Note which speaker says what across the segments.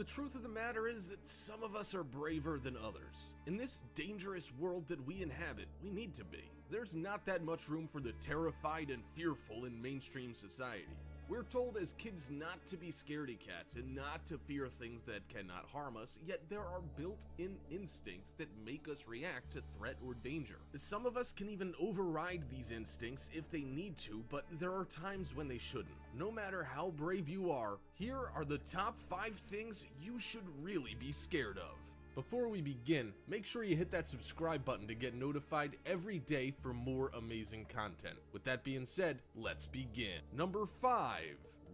Speaker 1: the truth of the matter is that some of us are braver than others. In this dangerous world that we inhabit, we need to be. There's not that much room for the terrified and fearful in mainstream society. We're told as kids not to be scaredy cats and not to fear things that cannot harm us, yet there are built-in instincts that make us react to threat or danger. Some of us can even override these instincts if they need to, but there are times when they shouldn't. No matter how brave you are, here are the top 5 things you should really be scared of. Before we begin, make sure you hit that subscribe button to get notified every day for more amazing content. With that being said, let's begin. Number 5.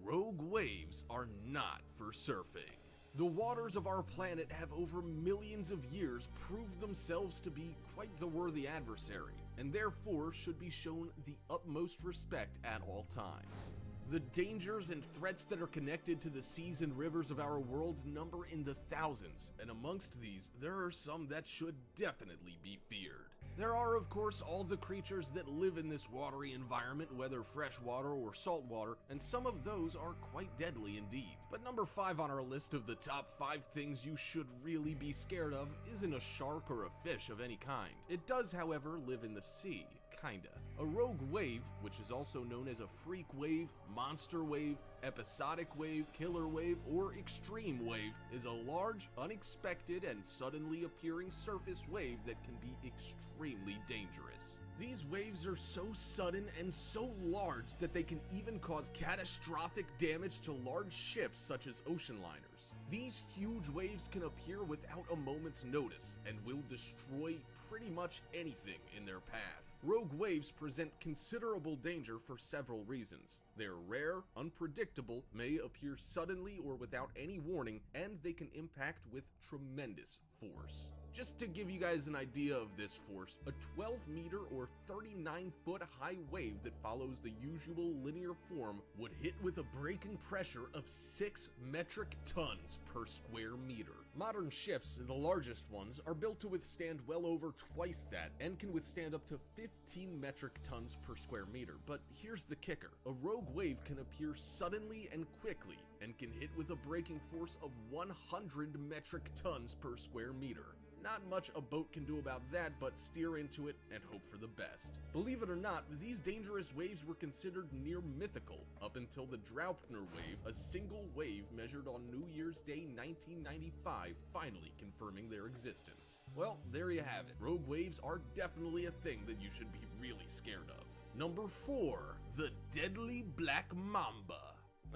Speaker 1: Rogue waves are not for surfing. The waters of our planet have over millions of years proved themselves to be quite the worthy adversary, and therefore should be shown the utmost respect at all times. The dangers and threats that are connected to the seas and rivers of our world number in the thousands, and amongst these, there are some that should definitely be feared. There are, of course, all the creatures that live in this watery environment, whether freshwater or saltwater, and some of those are quite deadly indeed. But number 5 on our list of the top 5 things you should really be scared of isn't a shark or a fish of any kind. It does, however, live in the sea, kinda. A rogue wave, which is also known as a freak wave, monster wave, episodic wave, killer wave, or extreme wave, is a large, unexpected, and suddenly appearing surface wave that can be extremely dangerous. These waves are so sudden and so large that they can even cause catastrophic damage to large ships such as ocean liners. These huge waves can appear without a moment's notice and will destroy pretty much anything in their path. Rogue waves present considerable danger for several reasons. They are rare, unpredictable, may appear suddenly or without any warning, and they can impact with tremendous force. Just to give you guys an idea of this force, a 12-meter or 39-foot high wave that follows the usual linear form would hit with a breaking pressure of 6 metric tons per square meter. Modern ships, the largest ones, are built to withstand well over twice that and can withstand up to 15 metric tons per square meter. But here's the kicker. A rogue wave can appear suddenly and quickly and can hit with a breaking force of 100 metric tons per square meter. Not much a boat can do about that, but steer into it and hope for the best. Believe it or not, these dangerous waves were considered near mythical up until the Draupner wave, a single wave measured on New Year's Day 1995, finally confirming their existence. Well, there you have it. Rogue waves are definitely a thing that you should be really scared of. Number 4. The Deadly Black Mamba.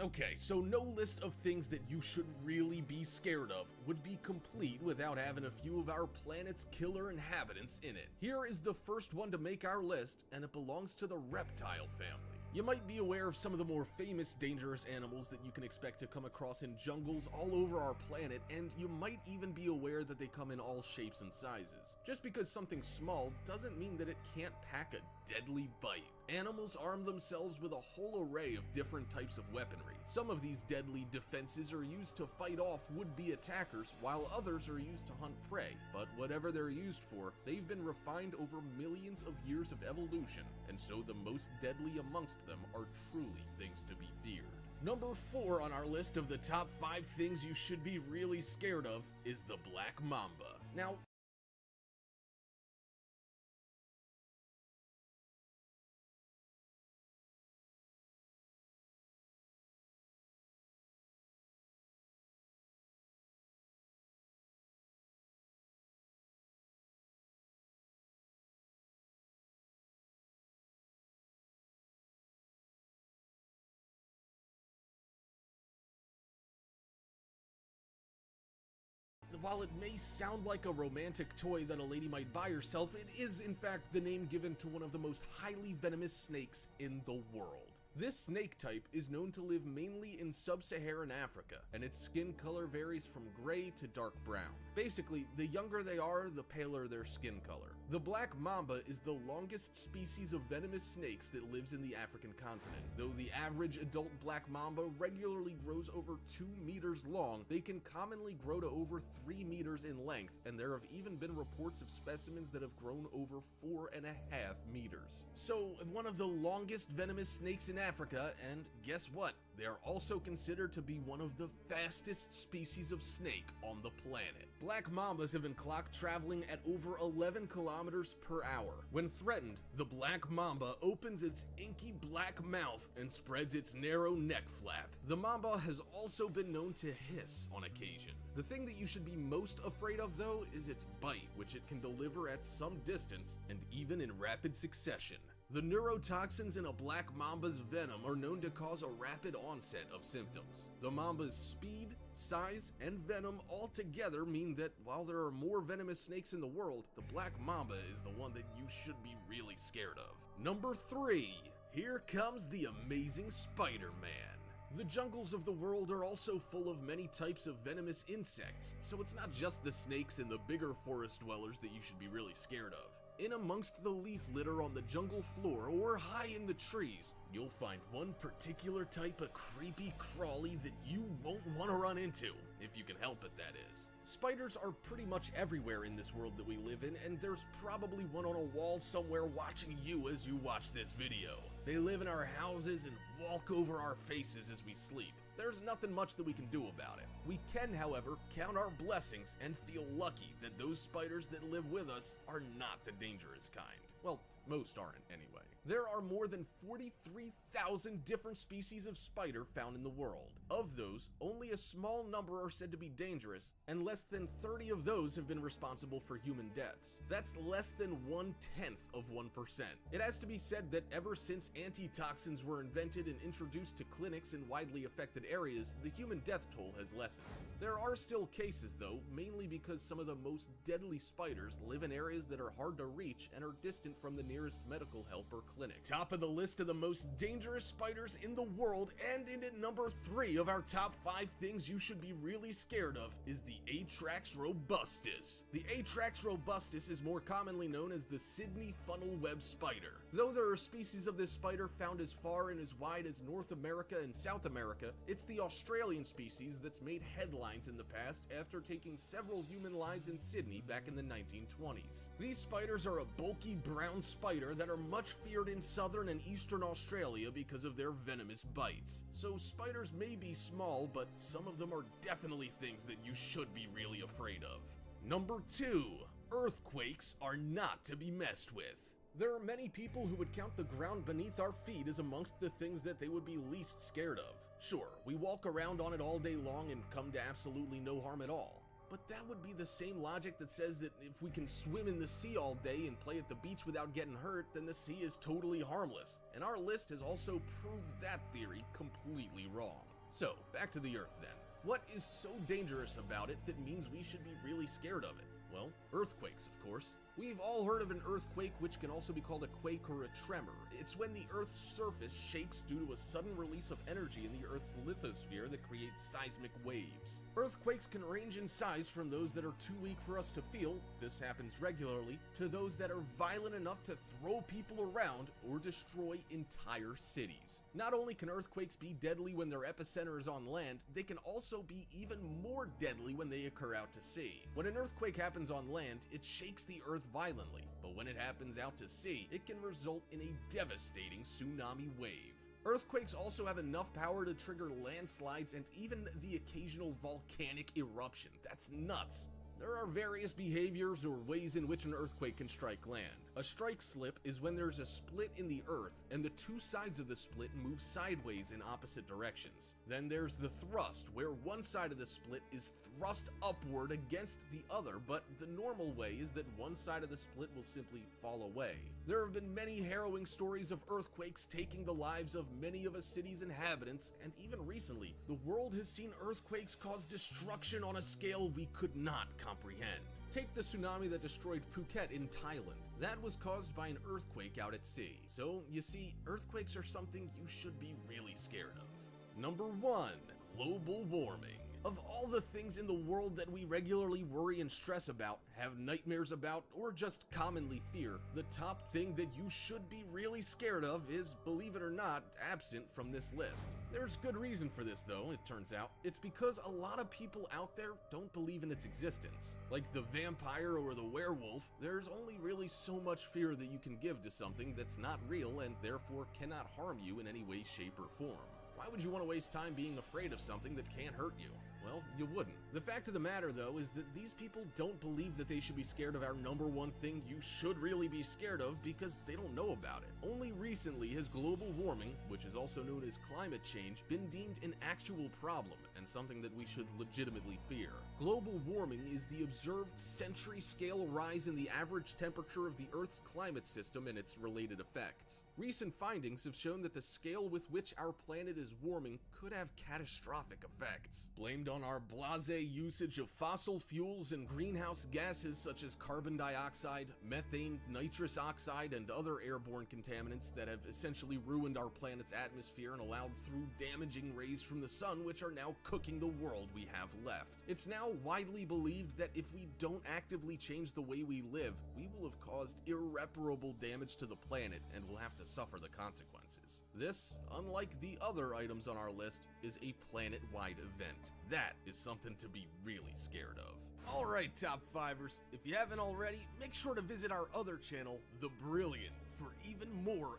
Speaker 1: Okay, so no list of things that you should really be scared of would be complete without having a few of our planet's killer inhabitants in it. Here is the first one to make our list, and it belongs to the reptile family. You might be aware of some of the more famous dangerous animals that you can expect to come across in jungles all over our planet, and you might even be aware that they come in all shapes and sizes. Just because something's small doesn't mean that it can't pack a deadly bite. Animals arm themselves with a whole array of different types of weaponry. Some of these deadly defenses are used to fight off would-be attackers, while others are used to hunt prey. But whatever they're used for, they've been refined over millions of years of evolution, and so the most deadly amongst them are truly things to be feared. Number 4 on our list of the top 5 things you should be really scared of is the Black Mamba. Now, while it may sound like a romantic toy that a lady might buy herself, it is in fact the name given to one of the most highly venomous snakes in the world. This snake type is known to live mainly in sub-Saharan Africa, and its skin color varies from gray to dark brown. Basically, the younger they are, the paler their skin color. The black mamba is the longest species of venomous snakes that lives in the African continent. Though the average adult black mamba regularly grows over 2 meters long, they can commonly grow to over 3 meters in length, and there have even been reports of specimens that have grown over 4.5 meters. So, one of the longest venomous snakes in Africa, and guess what? They are also considered to be one of the fastest species of snake on the planet. Black mambas have been clocked traveling at over 11 kilometers per hour. When threatened, the black mamba opens its inky black mouth and spreads its narrow neck flap. The mamba has also been known to hiss on occasion. The thing that you should be most afraid of, though, is its bite, which it can deliver at some distance and even in rapid succession. The neurotoxins in a black mamba's venom are known to cause a rapid onset of symptoms. The mamba's speed, size, and venom all together mean that while there are more venomous snakes in the world, the black mamba is the one that you should be really scared of. Number 3. Here comes the amazing Spider-Man. The jungles of the world are also full of many types of venomous insects, so it's not just the snakes and the bigger forest dwellers that you should be really scared of. In amongst the leaf litter on the jungle floor or high in the trees, you'll find one particular type of creepy crawly that you won't want to run into, if you can help it, that is. Spiders are pretty much everywhere in this world that we live in, and there's probably one on a wall somewhere watching you as you watch this video. They live in our houses and walk over our faces as we sleep. There's nothing much that we can do about it. We can, however, count our blessings and feel lucky that those spiders that live with us are not the dangerous kind. Well, most aren't anyway. There are more than 43,000 different species of spider found in the world. Of those, only a small number are said to be dangerous, and less than 30 of those have been responsible for human deaths. That's less than 1/10 of 1%. It has to be said that ever since antitoxins were invented and introduced to clinics in widely affected areas, the human death toll has lessened. There are still cases though, mainly because some of the most deadly spiders live in areas that are hard to reach and are distant from the nearest medical help or clinic. Top of the list of the most dangerous spiders in the world, and in at number 3 of our top 5 things you should be really scared of, is the Atrax robustus. The Atrax robustus is more commonly known as the Sydney funnel web spider. Though there are species of this spider found as far and as wide as North America and South America, it's the Australian species that's made headlines in the past after taking several human lives in Sydney back in the 1920s. These spiders are a bulky brown spider that are much feared in southern and eastern Australia because of their venomous bites. So spiders may be small, but some of them are definitely things that you should be really afraid of. Number 2. Earthquakes are not to be messed with. There are many people who would count the ground beneath our feet as amongst the things that they would be least scared of. Sure, we walk around on it all day long and come to absolutely no harm at all. But that would be the same logic that says that if we can swim in the sea all day and play at the beach without getting hurt, then the sea is totally harmless. And our list has also proved that theory completely wrong. So, back to the Earth then. What is so dangerous about it that means we should be really scared of it? Well, earthquakes, of course. We've all heard of an earthquake, which can also be called a quake or a tremor. It's when the Earth's surface shakes due to a sudden release of energy in the Earth's lithosphere that creates seismic waves. Earthquakes can range in size from those that are too weak for us to feel, this happens regularly, to those that are violent enough to throw people around or destroy entire cities. Not only can earthquakes be deadly when their epicenter is on land, they can also be even more deadly when they occur out to sea. When an earthquake happens on land, it shakes the Earth violently, but when it happens out to sea, it can result in a devastating tsunami wave. Earthquakes also have enough power to trigger landslides and even the occasional volcanic eruption. That's nuts. There are various behaviors or ways in which an earthquake can strike land. A strike slip is when there's a split in the earth and the two sides of the split move sideways in opposite directions. Then there's the thrust, where one side of the split is thrust upward against the other, but the normal way is that one side of the split will simply fall away. There have been many harrowing stories of earthquakes taking the lives of many of a city's inhabitants, and even recently, the world has seen earthquakes cause destruction on a scale we could not comprehend. Take the tsunami that destroyed Phuket in Thailand. That was caused by an earthquake out at sea. So, you see, earthquakes are something you should be really scared of. Number 1. Global warming. Of all the things in the world that we regularly worry and stress about, have nightmares about, or just commonly fear, the top thing that you should be really scared of is, believe it or not, absent from this list. There's good reason for this though, it turns out. It's because a lot of people out there don't believe in its existence. Like the vampire or the werewolf, there's only really so much fear that you can give to something that's not real and therefore cannot harm you in any way, shape, or form. Why would you want to waste time being afraid of something that can't hurt you? Well, you wouldn't. The fact of the matter, though, is that these people don't believe that they should be scared of our number one thing you should really be scared of because they don't know about it. Only recently has global warming, which is also known as climate change, been deemed an actual problem and something that we should legitimately fear. Global warming is the observed century-scale rise in the average temperature of the Earth's climate system and its related effects. Recent findings have shown that the scale with which our planet is warming could have catastrophic effects. Blamed on our blasé usage of fossil fuels and greenhouse gases such as carbon dioxide, methane, nitrous oxide, and other airborne contaminants that have essentially ruined our planet's atmosphere and allowed through damaging rays from the sun which are now cooking the world we have left. It's now widely believed that if we don't actively change the way we live, we will have caused irreparable damage to the planet and will have to suffer the consequences. This, unlike the other items on our list, is a planet-wide event. That is something to be really scared of. Alright, Top 5ers, if you haven't already, make sure to visit our other channel, The Brilliant, for even more